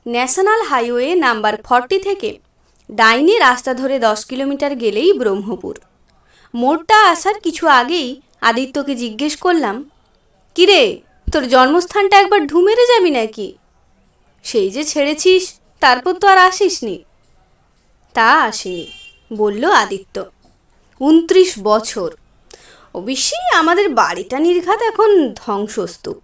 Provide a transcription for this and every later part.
National highway number 40 থেকে ডাইনে রাস্তা ধরে 10 কিলোমিটার গেলেই ব্রহ্মপুর। মোড়টা আসার কিছু আগেই আদিত্যকে জিজ্ঞেস করলাম, কিরে, তোর জন্মস্থানটা একবার ঢু মেরে যাবি নাকি? সেই যে ছেড়েছিস, তারপর তো আর আসিসনি। তা আসেনি, বলল আদিত্য। 29 বছর। অবশ্যই আমাদের বাড়িটা নির্ঘাত এখন ধ্বংসস্তূপ।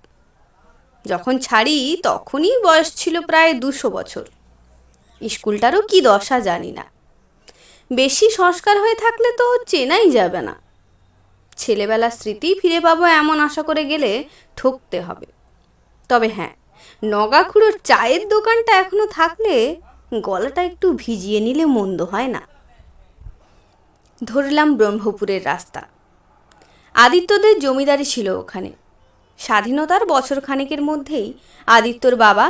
যখন ছাড়ি তখনই বয়স ছিল প্রায় 200 বছর। স্কুলটারও কি দশা জানি না। বেশি সংস্কার হয়ে থাকলে তো চেনাই যাবে না। ছেলেবেলার স্মৃতি ফিরে পাবো এমন আশা করে গেলে ঠকতে হবে। তবে হ্যাঁ, নগাখুড়োর চায়ের দোকানটা এখনো থাকলে গলাটা একটু ভিজিয়ে নিলে মন্দ হয় না। ধরলাম ব্রহ্মপুরের রাস্তা। আদিত্যদের জমিদারি ছিল ওখানে। স্বাধীনতার বছর খানেকের মধ্যেই আদিত্যর বাবা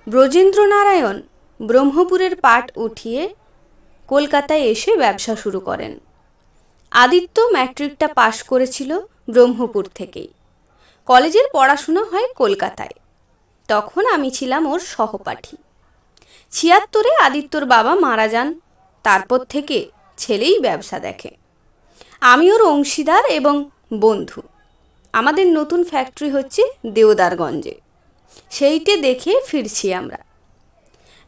ব্রজেন্দ্রনারায়ণ ব্রহ্মপুরের পাট উঠিয়ে কলকাতায় এসে ব্যবসা শুরু করেন। আদিত্য ম্যাট্রিকটা পাশ করেছিল ব্রহ্মপুর থেকেই। কলেজের পড়াশুনো হয় কলকাতায়। তখন আমি ছিলাম ওর সহপাঠী। 76-এ আদিত্যর বাবা মারা যান। তারপর থেকে ছেলেই ব্যবসা দেখে। আমি ওর অংশীদার এবং বন্ধু। আমাদের নতুন ফ্যাক্টরি হচ্ছে দেওদারগঞ্জে। সেইটে দেখে ফিরছি আমরা।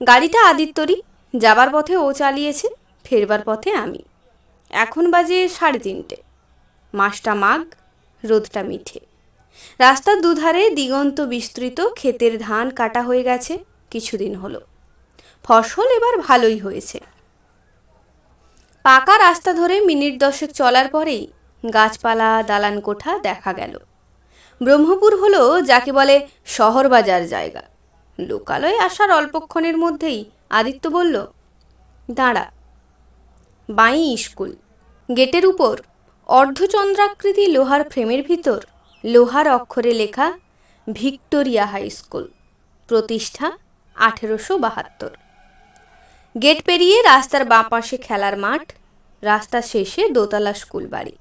গাড়িটা আদিত্যরই। যাবার পথে ও চালিয়েছে, ফেরবার পথে আমি। এখন বাজে 3:30। মাসটা মাঘ, রোদটা মিঠে। রাস্তার দুধারে দিগন্ত বিস্তৃত ক্ষেতের ধান কাটা হয়ে গেছে কিছুদিন হলো। ফসল এবার ভালোই হয়েছে। পাকা রাস্তা ধরে মিনিট 10 চলার পরেই গাছপালা, দালান কোঠা দেখা গেল। ব্রহ্মপুর হলো যাকে বলে শহর বাজার জায়গা। লোকালয়ে আসার অল্পক্ষণের মধ্যেই আদিত্য বলল, দাঁড়া। বাঁই স্কুল। গেটের উপর অর্ধচন্দ্রাকৃতি লোহার ফ্রেমের ভিতর লোহার অক্ষরে লেখা ভিক্টোরিয়া হাই স্কুল, প্রতিষ্ঠা 1872। গেট পেরিয়ে রাস্তার বাঁ পাশে খেলার মাঠ, রাস্তার শেষে দোতলা স্কুল বাড়ি।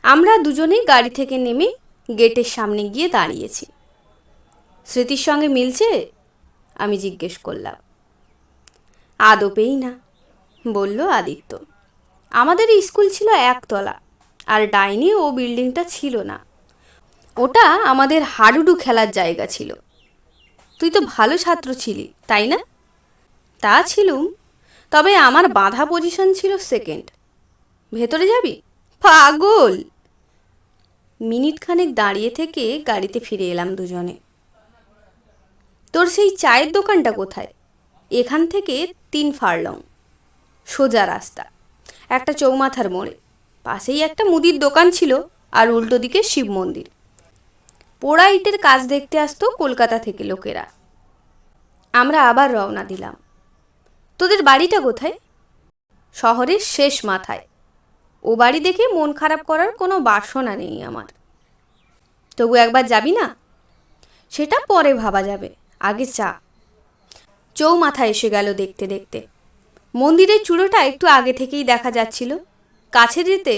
আমরা দুজনেই গাড়ি থেকে নেমে গেটের সামনে গিয়ে দাঁড়িয়েছি। স্মৃতির সঙ্গে মিলছে? আমি জিজ্ঞেস করলাম। আদপেই না, বলল আদিত্য। আমাদের স্কুল ছিল 1 তলা, আর ডাইনে ও বিল্ডিংটা ছিল না। ওটা আমাদের হাডুডু খেলার জায়গা ছিল। তুই তো ভালো ছাত্র ছিলি, তাই না? তা ছিলুম, তবে আমার বাঁধা পজিশন ছিল সেকেন্ড। ভেতরে যাবি? পাগল! মিনিট খানেক দাঁড়িয়ে থেকে গাড়িতে ফিরে এলাম দুজনে। তোর সেই চায়ের দোকানটা কোথায়? এখান থেকে 3 ফার্লং সোজা রাস্তা, একটা চৌমাথার মোড়ে। পাশেই একটা মুদির দোকান ছিল, আর উল্টো দিকে শিব মন্দির। পোড়া ইটের কাজ দেখতে আসতো কলকাতা থেকে লোকেরা। আমরা আবার রওনা দিলাম। তোদের বাড়িটা কোথায়? শহরের শেষ মাথায়। ও বাড়ি দেখে মন খারাপ করার কোনো বাসনা নেই আমার। তবু একবার যাবি না? সেটা পরে ভাবা যাবে, আগে চা। চৌমাথা এসে গেল দেখতে দেখতে। মন্দিরের চূড়োটা একটু আগে থেকেই দেখা যাচ্ছিল। কাছে যেতে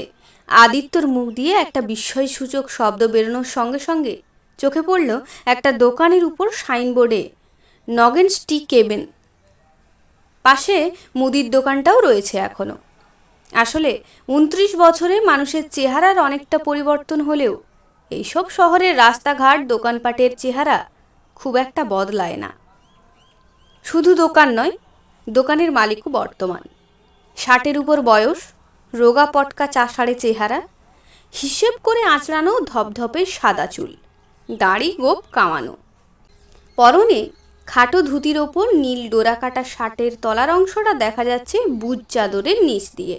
আদিত্যর মুখ দিয়ে একটা বিস্ময়সূচক শব্দ বেরোনোর সঙ্গে সঙ্গে চোখে পড়ল একটা দোকানের উপর সাইনবোর্ডে নগেনস টি কেবিন। পাশে মুদির দোকানটাও রয়েছে এখনো। আসলে 29 বছরে মানুষের চেহারার অনেকটা পরিবর্তন হলেও এইসব শহরের রাস্তাঘাট, দোকানপাটের চেহারা খুব একটা বদলায় না। শুধু দোকান নয়, দোকানের মালিকও বর্তমান। 60-এর উপর বয়স, রোগা পটকা চাষাড়ে চেহারা, হিসেব করে আঁচড়ানো ধপধপে সাদা চুল, দাড়ি গোপ কামানো। পরনে খাটো ধুতির ওপর নীল ডোরা কাটা শার্টের তলার অংশটা দেখা যাচ্ছে বুজ চাদরের নিচ দিয়ে।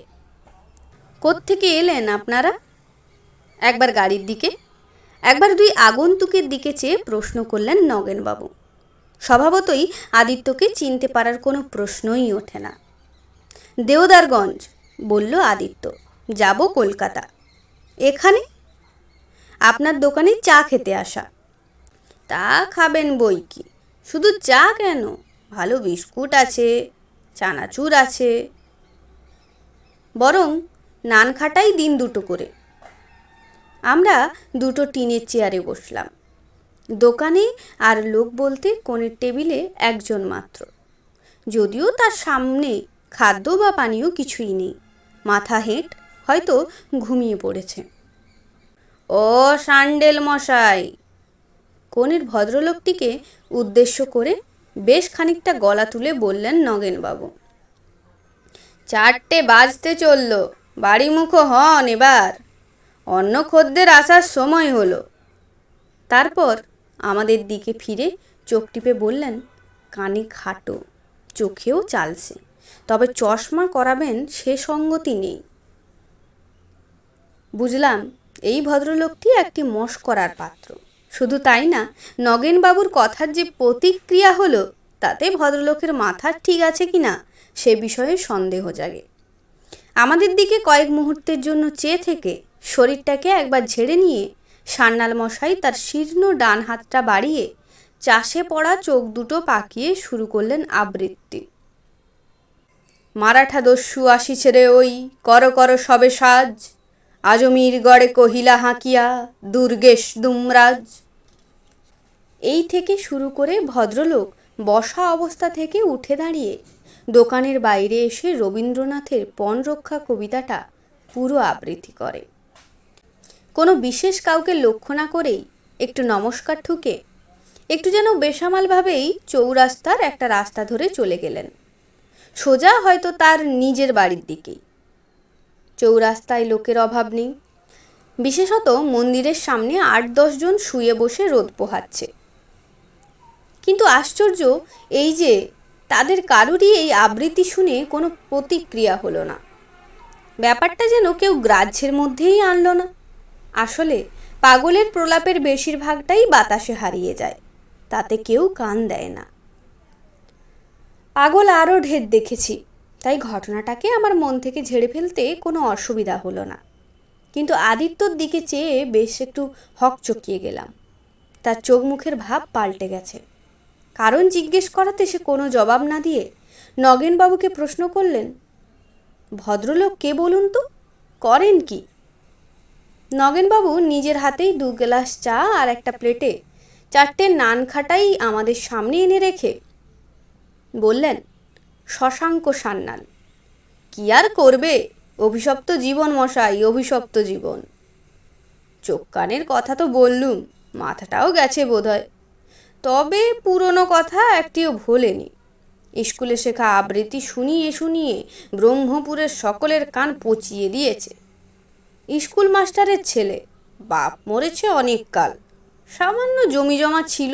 কোত্থেকে এলেন আপনারা? একবার গাড়ির দিকে, একবার 2 আগন্তুকের দিকে চেয়ে প্রশ্ন করলেন নগেনবাবু। স্বভাবতই আদিত্যকে চিনতে পারার কোনো প্রশ্নই ওঠে না। দেওদারগঞ্জ, বলল আদিত্য। যাব কলকাতা। এখানে? আপনার দোকানে চা খেতে আসা। তা খাবেন বই কি, শুধু চা কেন, ভালো বিস্কুট আছে, চানাচুর আছে। বরং নান খাটাই দিন 2টো করে। আমরা 2টো টিনের চেয়ারে বসলাম। দোকানে আর লোক বলতে কোণের টেবিলে একজন মাত্র, যদিও তার সামনে খাদ্য বা পানীয় কিছুই নেই। মাথা হেঁট, হয়তো ঘুমিয়ে পড়েছে। ও সান্ডেল মশাই, কোণের ভদ্রলোকটিকে উদ্দেশ্য করে বেশ খানিকটা গলা তুলে বললেন নগেনবাবু। 4টে বাজতে চলল, বাড়িমুখো হন এবার, অন্য খদ্দের আসার সময় হলো। তারপর আমাদের দিকে ফিরে চোখ টিপে বললেন, কানে খাটো, চোখেও চালছে, তবে চশমা করাবেন সে সঙ্গতি নেই। বুঝলাম এই ভদ্রলোকটি একটি মশকরার পাত্র। শুধু তাই না, নগেনবাবুর কথার যে প্রতিক্রিয়া হলো তাতে ভদ্রলোকের মাথা ঠিক আছে কিনা সে বিষয়ে সন্দেহ জাগে। আমাদের দিকে কয়েক মুহূর্তের জন্য চেয়ে থেকে শরীরটাকে একবার ঝেড়ে নিয়ে সান্যাল মশাই তার শীর্ণ ডান হাতটা বাড়িয়ে চাষে পড়া চোখ দুটো পাকিয়ে শুরু করলেন আবৃত্তি। মারাঠা দস্যু আসিছে রে ওই, কর কর সবে সাজ, আজমির গড়ে কহিলা হাঁকিয়া, দুর্গেশ দুমরাজ। এই থেকে শুরু করে ভদ্রলোক বসা অবস্থা থেকে উঠে দাঁড়িয়ে দোকানের বাইরে এসে রবীন্দ্রনাথের পণ রক্ষা কবিতাটা পুরো আবৃত্তি করে। কোনো বিশেষ কাউকে লক্ষ্য না করেই একটু নমস্কার ঠুকে একটু যেন বেসামালভাবেই চৌরাস্তার একটা রাস্তা ধরে চলে গেলেন, সোজা হয়তো তার নিজের বাড়ির দিকেই। চৌরাস্তায় লোকের অভাব নেই, বিশেষত মন্দিরের সামনে 8-10 জন শুয়ে বসে রোদ পোহাচ্ছে। কিন্তু আশ্চর্য এই যে তাদের কারুরই এই আবৃত্তি শুনে কোনো প্রতিক্রিয়া হলো না। ব্যাপারটা যেন কেউ গ্রাহ্যের মধ্যেই আনলো না। আসলে পাগলের প্রলাপের বেশিরভাগটাই বাতাসে হারিয়ে যায়, তাতে কেউ কান দেয় না। পাগল আরও ঢের দেখেছি, তাই ঘটনাটাকে আমার মন থেকে ঝেড়ে ফেলতে কোনো অসুবিধা হলো না। কিন্তু আদিত্যর দিকে চেয়ে বেশ একটু হকচকিয়ে গেলাম। তার চোখ মুখের ভাব পাল্টে গেছে। কারণ জিজ্ঞেস করাতে সে কোনো জবাব না দিয়ে নগেনবাবুকে প্রশ্ন করলেন, ভদ্রলোক কে বলুন তো, করেন কি? নগেনবাবু নিজের হাতেই 2 গ্লাস চা আর একটা প্লেটে 4টে নান খাটাই আমাদের সামনে এনে রেখে বললেন, শশাঙ্ক সান্যাল। কি আর করবে, অভিশপ্ত জীবন মশাই, অভিশপ্ত জীবন। চোখ কানের কথা তো বললুম, মাথাটাও গেছে বোধহয়। তবে পুরনো কথা একটিও ভোলেনি। স্কুলে শেখা আবৃত্তি শুনিয়ে শুনিয়ে ব্রহ্মপুরের সকলের কান পচিয়ে দিয়েছে। স্কুল মাস্টারের ছেলে, বাপ মরেছে অনেক কাল, সামান্য জমি জমা ছিল,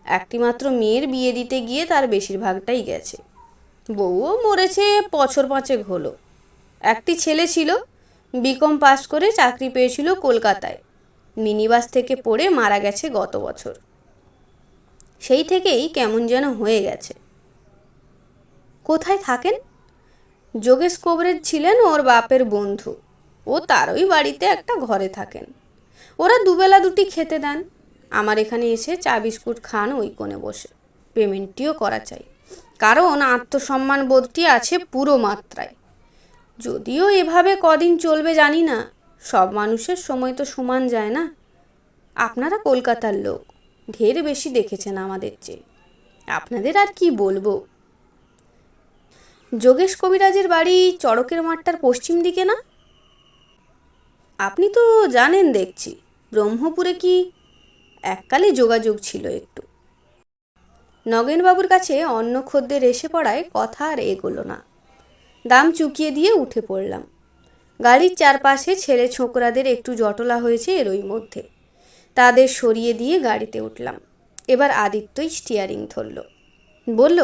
একটিমাত্র মেয়ের বিয়ে দিতে গিয়ে তার বেশিরভাগটাই গেছে। বউও মরেছে 5 বছর হলো। একটি ছেলে ছিল, বিকম পাস করে চাকরি পেয়েছিল কলকাতায়, মিনিবাস থেকে পড়ে মারা গেছে গত বছর। সেই থেকেই কেমন যেন হয়ে গেছে। কোথায় থাকেন? যোগেশ কোবরেজ ছিলেন ওর বাপের বন্ধু, ও তারই বাড়িতে একটা ঘরে থাকেন। ওরা দুবেলা দুটি খেতে দেন। আমার এখানে এসে চা বিস্কুট খান ওই কোণে বসে, পেমেন্টটিও করা চাই, কারণ আত্মসম্মান বোধটি আছে পুরো মাত্রায়। যদিও এভাবে কদিন চলবে জানি না, সব মানুষের সময় তো সমান যায় না। আপনারা কলকাতার লোক, ঢের বেশি দেখেছেন আমাদের চেয়ে, আপনাদের আর কি বলবো। যোগেশ কবিরাজের বাড়ি চড়কের মাঠটার পশ্চিম দিকে না? আপনি তো জানেন দেখছি, ব্রহ্মপুরে কি এককালে যোগাযোগ ছিল একটু। নগেনবাবুর কাছে অন্য খদ্দের এসে পড়ায় কথা আর এগোলো না। দাম চুকিয়ে দিয়ে উঠে পড়লাম। গাড়ির চারপাশে ছেলে ছোকরাদের একটু জটলা হয়েছে এরই মধ্যে, তাদের সরিয়ে দিয়ে গাড়িতে উঠলাম। এবার আদিত্যই স্টিয়ারিং ধরল, বলল,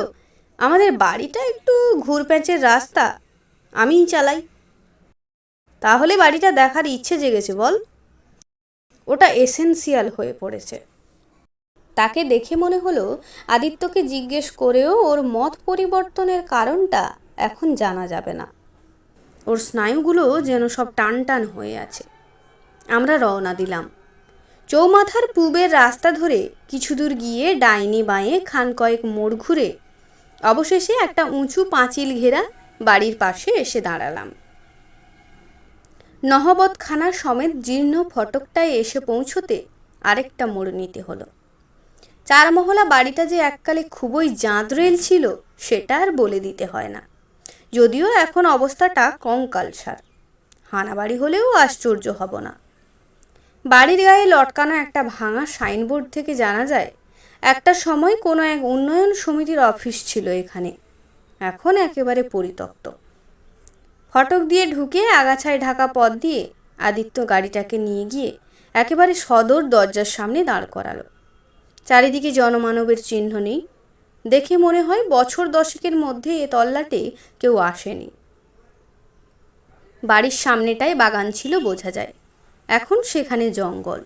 আমাদের বাড়িটা একটু ঘুরপ্যাঁচের রাস্তা, আমিই চালাই। তাহলে বাড়িটা দেখার ইচ্ছে জেগেছে বল? ওটা এসেন্সিয়াল হয়ে পড়েছে। তাকে দেখে মনে হলো আদিত্যকে জিজ্ঞেস করেও ওর মত পরিবর্তনের কারণটা এখন জানা যাবে না। ওর স্নায়ুগুলো যেন সব টান টান হয়ে আছে। আমরা রওনা দিলাম। চৌমাথার পূবের রাস্তা ধরে কিছু দূর গিয়ে ডাইনি বাঁয়ে খান কয়েক মোড় ঘুরে অবশেষে একটা উঁচু পাঁচিল ঘেরা বাড়ির পাশে এসে দাঁড়ালাম। নহবতখানা সমেত জীর্ণ ফটকটায় এসে পৌঁছতে আরেকটা মোড় নিতে হলো। চারমহলা বাড়িটা যে এককালে খুবই জাঁদরেল ছিল সেটা আর বলে দিতে হয় না, যদিও এখন অবস্থাটা কঙ্কালসার। হানাবাড়ি হলেও আশ্চর্য হব না। বাড়ির গায়ে লটকানো একটা ভাঙা সাইনবোর্ড থেকে জানা যায় একটা সময় কোনো এক উন্নয়ন সমিতির অফিস ছিল এখানে, এখন একেবারে পরিত্যক্ত। ফটক দিয়ে ঢুকে আগাছায় ঢাকা পথ দিয়ে আদিত্য গাড়িটাকে নিয়ে গিয়ে একেবারে সদর দরজার সামনে দাঁড় করালো। চারিদিকে জনমানবের চিহ্ন নেই, দেখে মনে হয় বছর দশেকের মধ্যে এ তল্লাটে কেউ আসেনি। বাড়ির সামনেটায় বাগান ছিল বোঝা যায়, এখন সেখানে জঙ্গল।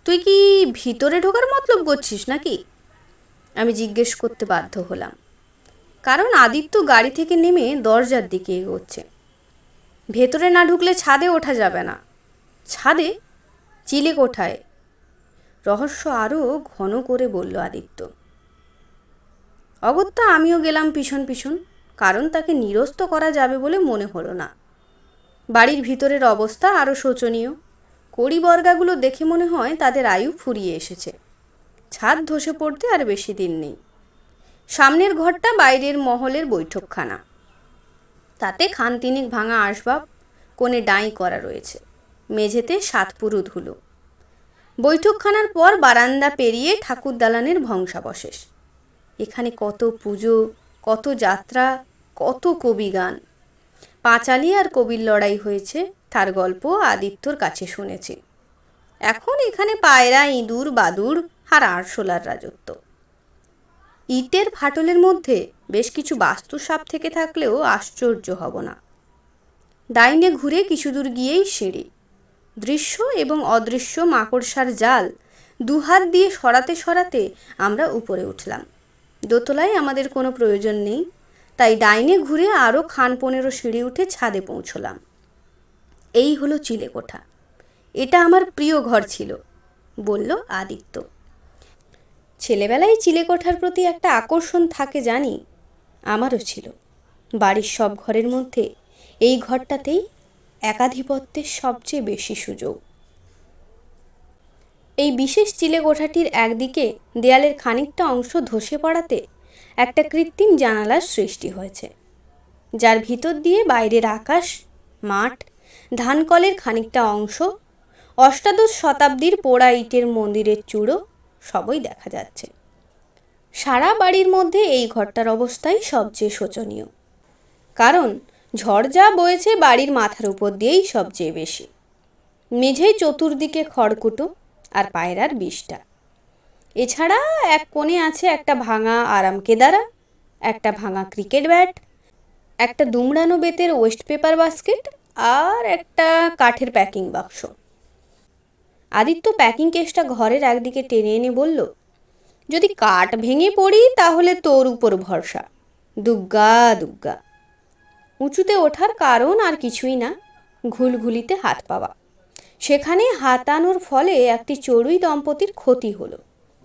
তুই কি ভিতরে ঢোকার মতলব করছিস নাকি? আমি জিজ্ঞেস করতে বাধ্য হলাম, কারণ আদিত্য গাড়ি থেকে নেমে দরজার দিকে এগোচ্ছে। ভেতরে না ঢুকলে ছাদে ওঠা যাবে না। ছাদে? চিলে কোঠায়? রহস্য আরও ঘন করে বলল আদিত্য। অগত্যা আমিও গেলাম পিছন পিছন, কারণ তাকে নিরস্ত করা যাবে বলে মনে হলো না। বাড়ির ভিতরের অবস্থা আরও শোচনীয়। কড়িবর্গাগুলো দেখে মনে হয় তাদের আয়ু ফুরিয়ে এসেছে। ছাদ ধসে পড়তে আর বেশি দিন নেই। সামনের ঘরটা বাইরের মহলের বৈঠকখানা, তাতে খানতিনিক ভাঙা আসবাব, কোণে ডাঁই করা রয়েছে, মেঝেতে সাতপুরু ধুলো। বৈঠকখানার পর বারান্দা পেরিয়ে ঠাকুর দালানের ধ্বংসাবশেষ। এখানে কত পুজো, কত যাত্রা, কত কবি গান। পাঁচালী আর কবির লড়াই হয়েছে, তার গল্প আদিত্যর কাছে শুনেছি। এখন এখানে পায়রা, ইঁদুর, বাদুড় আর আরশোলার রাজত্ব। ইটের ফাটলের মধ্যে বেশ কিছু বাস্তুসাপ থেকে থাকলেও আশ্চর্য হব না। ডাইনে ঘুরে কিছু দূর গিয়েই সিঁড়ি। দৃশ্য এবং অদৃশ্য মাকড়সার জাল দুহাত দিয়ে সরাতে সরাতে আমরা উপরে উঠলাম। দোতলায় আমাদের কোনো প্রয়োজন নেই, তাই ডাইনে ঘুরে আরও 15 সিঁড়ি উঠে ছাদে পৌঁছলাম। এই হলো চিলেকোঠা। এটা আমার প্রিয় ঘর ছিল, বলল আদিত্য। ছেলেবেলায় চিলেকোঠার প্রতি একটা আকর্ষণ থাকে জানি, আমারও ছিল। বাড়ির সব ঘরের মধ্যে এই ঘরটাতেই একাধিপত্যের সবচেয়ে বেশি সুযোগ। এই বিশেষ চিলেকোঠাটির একদিকে দেয়ালের খানিকটা অংশ ধসে পড়াতে একটা কৃত্রিম জানালার সৃষ্টি হয়েছে, যার ভিতর দিয়ে বাইরের আকাশ, মাঠ, ধানকলের খানিকটা অংশ, অষ্টাদশ শতাব্দীর পোড়া ইটের মন্দিরের চূড়ো সবই দেখা যাচ্ছে। সারা বাড়ির মধ্যে এই ঘরটার অবস্থাই সবচেয়ে শোচনীয়, কারণ ঝড় যা বয়েছে বাড়ির মাথার উপর দিয়েই সবচেয়ে বেশি। মেঝেই চতুর্দিকে খড়কুটো আর পায়রার বিষ্ঠা। এছাড়া এক কোণে আছে একটা ভাঙা আরাম কেদারা, একটা ভাঙা ক্রিকেট ব্যাট, একটা দুমড়ানো বেতের ওয়েস্ট পেপার বাস্কেট আর একটা কাঠের প্যাকিং বাক্স। আদিত্য প্যাকিং কেসটা ঘরের একদিকে টেনে এনে বলল, যদি কাঠ ভেঙে পড়ি তাহলে তোর উপর ভরসা, দুগ্গা দুগ্গা। উঁচুতে ওঠার কারণ আর কিছুই না, ঘুলঘুলিতে হাত পাওয়া। সেখানে হাতানোর ফলে একটি চড়ুই দম্পতির ক্ষতি হলো,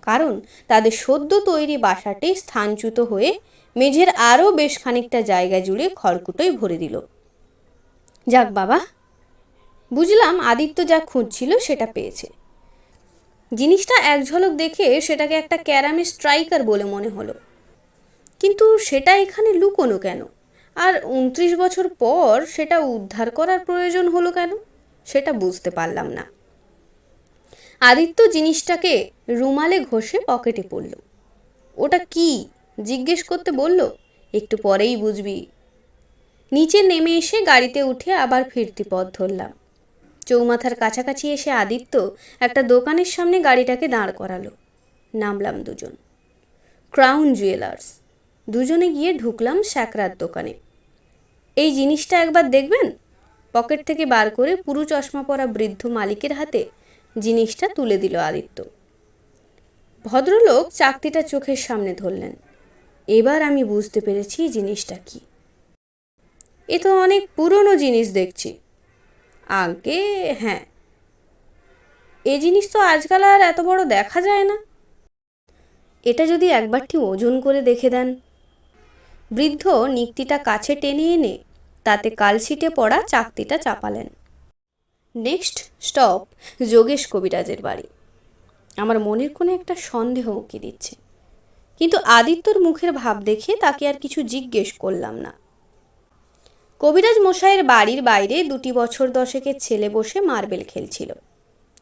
কারণ তাদের সদ্য তৈরি বাসাটি স্থানচ্যুত হয়ে মেঝের আরও বেশ খানিকটা জায়গা জুড়ে খড়কুটোয় ভরে দিল। যাক বাবা, বুঝলাম আদিত্য যা খুঁজছিল সেটা পেয়েছে। জিনিসটা এক ঝলক দেখে সেটাকে একটা ক্যারামে স্ট্রাইকার বলে মনে হলো, কিন্তু সেটা এখানে লুকোনো কেন? আর 29 বছর পর সেটা উদ্ধার করার প্রয়োজন হলো কেন? সেটা বুঝতে পারলাম না। আদিত্য জিনিসটাকে রুমালে ঘষে পকেটে পড়ল। ওটা কি জিজ্ঞেস করতে বলল, একটু পরেই বুঝবি। নিচে নেমে এসে গাড়িতে উঠে আবার ফিরতি পথ ধরলাম। চৌমাথার কাছাকাছি এসে আদিত্য একটা দোকানের সামনে গাড়িটাকে দাঁড় করালো। নামলাম দুজন। Crown jewellers. দুজনে গিয়ে ঢুকলাম স্যাকরার দোকানে। এই জিনিসটা একবার দেখবেন? পকেট থেকে বার করে পুরু চশমা পরা বৃদ্ধ মালিকের হাতে জিনিসটা তুলে দিল আদিত্য। ভদ্রলোক চাকতিটা চোখের সামনে ধরলেন। এবার আমি বুঝতে পেরেছি জিনিসটা কি। এ তো অনেক পুরনো জিনিস দেখছি। আগে হ্যাঁ, এ জিনিস তো আজকাল আর এত বড় দেখা যায় না। এটা যদি একবারটি ওজন করে দেখে দেন। বৃদ্ধ নিক্তিটা কাছে টেনে এনে তাতে কালশিটে পড়া চাকতিটা চাপালেন। নেক্সট স্টপ যোগেশ কবিরাজের বাড়ি। আমার মনের কোণে একটা সন্দেহ উঁকি দিচ্ছে, কিন্তু আদিত্যর মুখের ভাব দেখে তাকে আর কিছু জিজ্ঞেস করলাম না। কবিরাজ মশাইয়ের বাড়ির বাইরে 2 বছর 10-এর ছেলে বসে মার্বেল খেলছিল।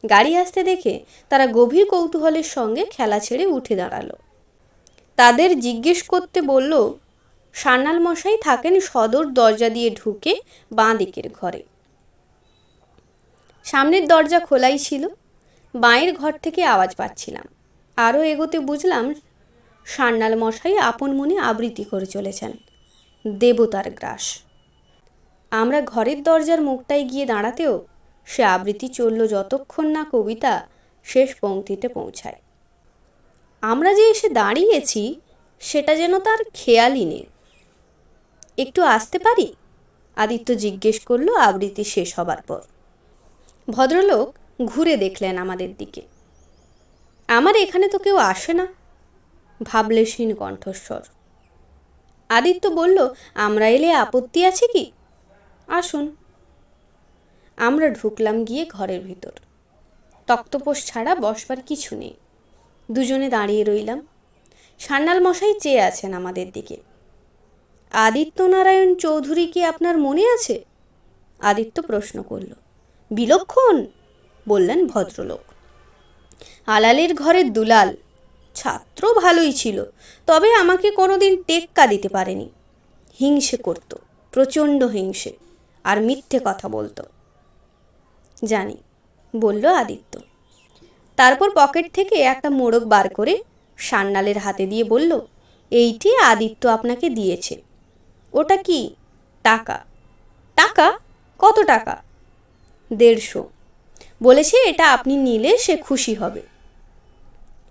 গাড়ি আসতে দেখে তারা গভীর কৌতূহলের সঙ্গে খেলা ছেড়ে উঠে দাঁড়ালো। তাদের জিজ্ঞেস করতে বলল, সান্যাল মশাই থাকেন সদর দরজা দিয়ে ঢুকে বাঁ দিকের ঘরে। সামনের দরজা খোলাই ছিল। বাঁয়ের ঘর থেকে আওয়াজ পাচ্ছিলাম। আরও এগোতে বুঝলাম সান্যাল মশাই আপন মনে আবৃত্তি করে চলেছেন, দেবতার গ্রাস। আমরা ঘরের দরজার মুখটায় গিয়ে দাঁড়াতেও সে আবৃত্তি চলল যতক্ষণ না কবিতা শেষ পংক্তিতে পৌঁছায়। আমরা যে এসে দাঁড়িয়েছি সেটা যেন তার খেয়ালই নেই। একটু আসতে পারি? আদিত্য জিজ্ঞেস করলো আবৃত্তি শেষ হবার পর। ভদ্রলোক ঘুরে দেখলেন আমাদের দিকে। আমার এখানে তো কেউ আসে না, ভাবলেশহীন কণ্ঠস্বর। আদিত্য বলল, আমরা এলে আপত্তি আছে কি? আসুন। আমরা ঢুকলাম গিয়ে ঘরের ভিতর। তক্তপোষ ছাড়া বসবার কিছু নেই। দুজনে দাঁড়িয়ে রইলাম। সান্যাল মশাই চেয়ে আছেন আমাদের দিকে। আদিত্যনারায়ণ চৌধুরী কি আপনার মনে আছে? আদিত্য প্রশ্ন করল। বিলক্ষণ, বললেন ভদ্রলোক। আলালের ঘরের দুলাল, ছাত্র ভালোই ছিল, তবে আমাকে কোনোদিন টেক্কা দিতে পারেনি। হিংসে করত, প্রচণ্ড হিংসে, আর মিথ্যে কথা বলতো। জানি, বলল আদিত্য। তারপর পকেট থেকে একটা মোড়ক বার করে সান্যালের হাতে দিয়ে বলল, এইটি আদিত্য আপনাকে দিয়েছে। ওটা কি? টাকা। টাকা? কত টাকা? 150। বলেছে এটা আপনি নিলে সে খুশি হবে।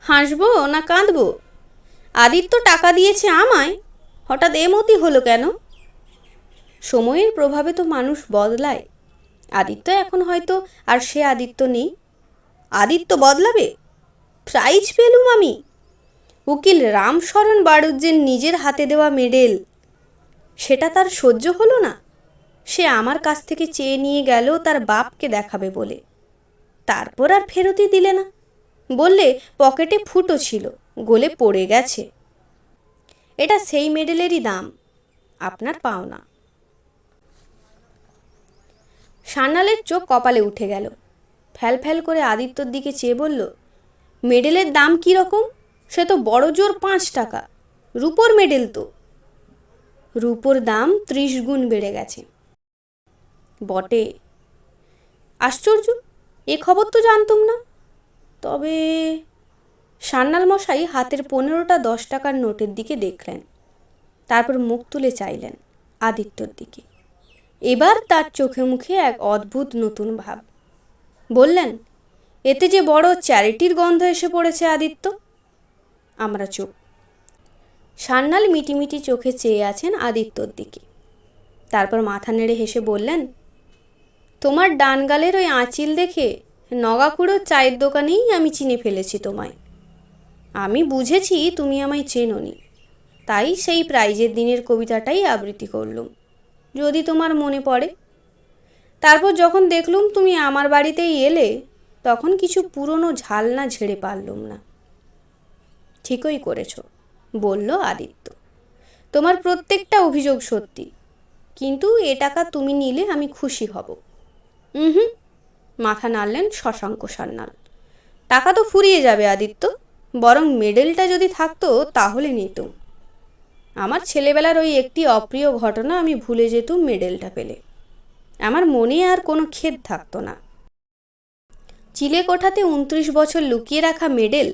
হাসবো না কাঁদবো? আদিত্য টাকা দিয়েছে আমায়, হঠাৎ এমতি হলো কেন? সময়ের প্রভাবে তো মানুষ বদলায়। আদিত্য এখন হয়তো আর সে আদিত্য নেই। আদিত্য বদলাবে? প্রাইজ পেলুম আমি। উকিল রামশরণ বাড়ুজ্যের নিজের হাতে দেওয়া মেডেল, সেটা তার সহ্য হলো না। সে আমার কাছ থেকে চেয়ে নিয়ে গেল তার বাপকে দেখাবে বলে। তারপর আর ফেরতই দিলে না। বললে পকেটে ফুটো ছিল, গলে পড়ে গেছে। এটা সেই মেডেলেরই দাম, আপনার পাওনা। সান্যালের চোখ কপালে উঠে গেল। ফ্যাল ফ্যাল করে আদিত্যর দিকে চেয়ে বলল, মেডেলের দাম কী রকম? সে তো বড় জোর 5 টাকা। রূপোর মেডেল তো। রূপোর দাম 30 গুণ বেড়ে গেছে। বটে। আশ্চর্য, এ খবর তো জানতুম না। তবে সান্যাল মশাই হাতের 15টা 10 টাকার নোটের দিকে দেখলেন, তারপর মুখ তুলে চাইলেন আদিত্যর দিকে। এবার তার চোখে মুখে এক অদ্ভুত নতুন ভাব। বললেন, এতে যে বড় চ্যারিটির গন্ধ এসে পড়েছে আদিত্য। আমরা চুপ। সান্যাল মিটিমিটি চোখে চেয়ে আছেন আদিত্যর দিকে। তারপর মাথা নেড়ে হেসে বললেন, তোমার ডান গালের ওই আঁচিল দেখে নগাকুড়োর চায়ের দোকানেই আমি চিনে ফেলেছি তোমায়। আমি বুঝেছি তুমি আমায় চেনোনি, তাই সেই প্রাইজের দিনের কবিতাটাই আবৃত্তি করলুম, যদি তোমার মনে পড়ে। তারপর যখন দেখলুম তুমি আমার বাড়িতেই এলে, তখন কিছু পুরনো ঝালনা ঝেড়ে পারলুম না। ঠিকই করেছ, বলল আদিত্য। তোমার প্রত্যেকটা অভিযোগ সত্যি, কিন্তু এ টাকা তুমি নিলে আমি খুশি হব। হুম, মাথা নাড়লেন শশাঙ্ক সান্যাল। টাকা তো ফুরিয়ে যাবে আদিত্য, বরং মেডেলটা যদি থাকতো তাহলে নিতুম। আমার ছেলেবেলার ওই একটি অপ্রিয় ঘটনা আমি ভুলে যেতুম মেডেলটা পেলে। আমার মনে আর কোনো খেদ থাকতো না। চিলেকোঠাতে 29 বছর লুকিয়ে রাখা মেডেল,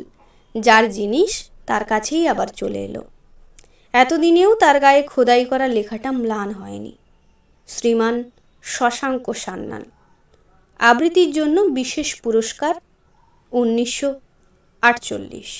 যার জিনিস তার কাছেই আবার চলে এলো। এতদিনেও তার গায়ে খোদাই করা লেখাটা ম্লান হয়নি, শ্রীমান শশাঙ্ক সান্যাল, আবৃত্তির জন্য বিশেষ পুরস্কার 1948।